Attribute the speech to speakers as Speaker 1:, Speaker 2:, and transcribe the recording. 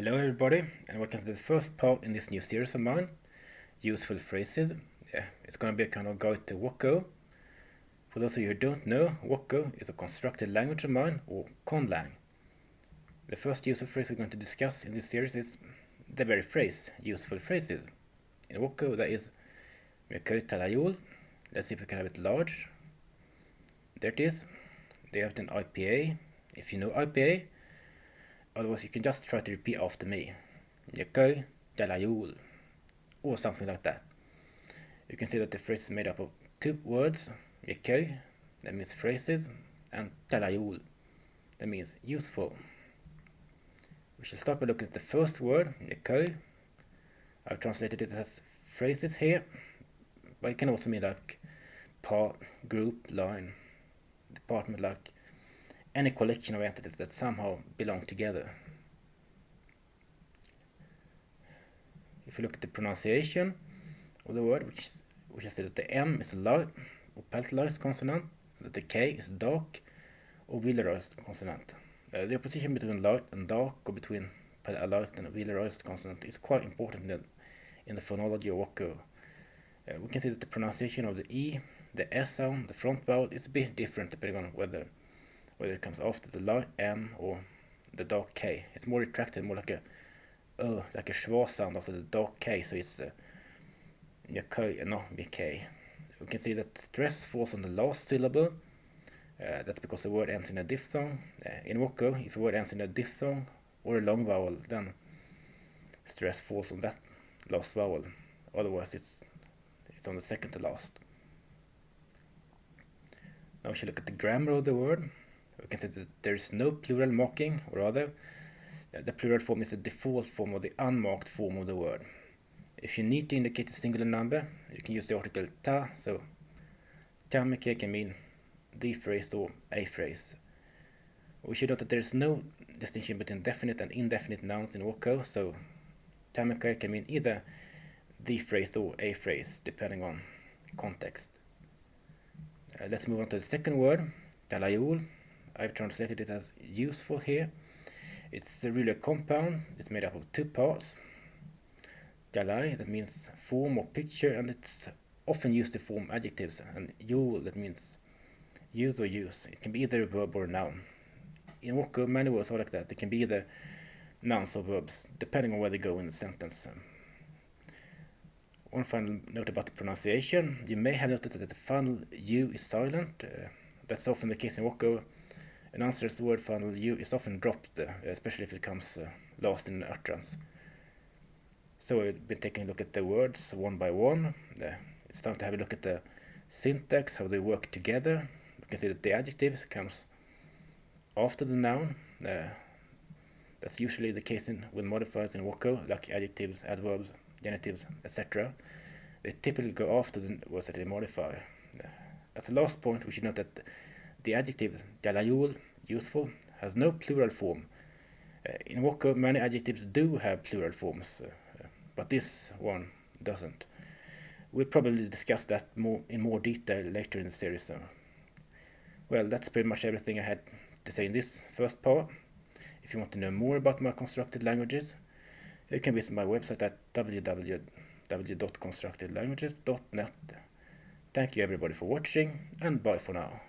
Speaker 1: Hello everybody, and welcome to the first part in this new series of mine, Useful Phrases. It's going to be a kind of guide to Woko. For those of you who don't know, Woko is a constructed language of mine, or conlang. The first useful phrase we're going to discuss in this series is the very phrase, useful phrases. In Woko that is Mekoi Talayul. Let's see if we can have it large. There it is. They have it in IPA. If you know IPA, otherwise you can just try to repeat after me. Mekoi Talayul, or something like that. You can see that the phrase is made up of two words. Mekoi, that means phrases, and Talayul, that means useful. We shall start by looking at the first word, Mekoi. I've translated it as phrases here, but it can also mean like part, group, line, department, like any collection of entities that somehow belong together. If you look at the pronunciation of the word, which is that the M is a light or palatalized consonant, that the K is dark or velarized consonant. The opposition between light and dark, or between palatalized and velarized consonant, is quite important in the phonology of Woko. We can see that the pronunciation of the E, the S sound, the front vowel is a bit different depending on whether it comes after the light M or the dark K. It's more retracted, more like a schwa sound after the dark K, so it's Mekoi and not Mekei. We can see that stress falls on the last syllable. That's because the word ends in a diphthong. In Woko, if a word ends in a diphthong or a long vowel, then stress falls on that last vowel. Otherwise, it's on the second to last. Now we should look at the grammar of the word. We can see that there is no plural marking, or rather, the plural form is the default form or the unmarked form of the word. If you need to indicate a singular number, you can use the article ta, so Mekoi can mean the phrase or a phrase. We should note that there is no distinction between definite and indefinite nouns in Woko, so Mekoi can mean either the phrase or a phrase, depending on context. Let's move on to the second word, Talayul. I've translated it as useful here. It's really a compound. It's made up of two parts. Talay, that means form or picture, and it's often used to form adjectives, and yul, that means use or use. It can be either a verb or a noun. In Woko, many words are like that. They can be either nouns or verbs, depending on where they go in the sentence. One final note about the pronunciation. You may have noticed that the final U is silent. That's often the case in Woko. An answer's word final U is often dropped, especially if it comes last in the utterance. So we've been taking a look at the words one by one. It's time to have a look at the syntax, how they work together. We can see that the adjectives comes after the noun. That's usually the case with modifiers in Woko, like adjectives, adverbs, genitives, etc. They typically go after the words that they modify. As a last point, we should note that the adjective Talayul, useful, has no plural form. In Woko, many adjectives do have plural forms, but this one doesn't. We'll probably discuss that in more detail later in the series. Well, that's pretty much everything I had to say in this first part. If you want to know more about my constructed languages, you can visit my website at www.constructedlanguages.net. Thank you everybody for watching, and bye for now.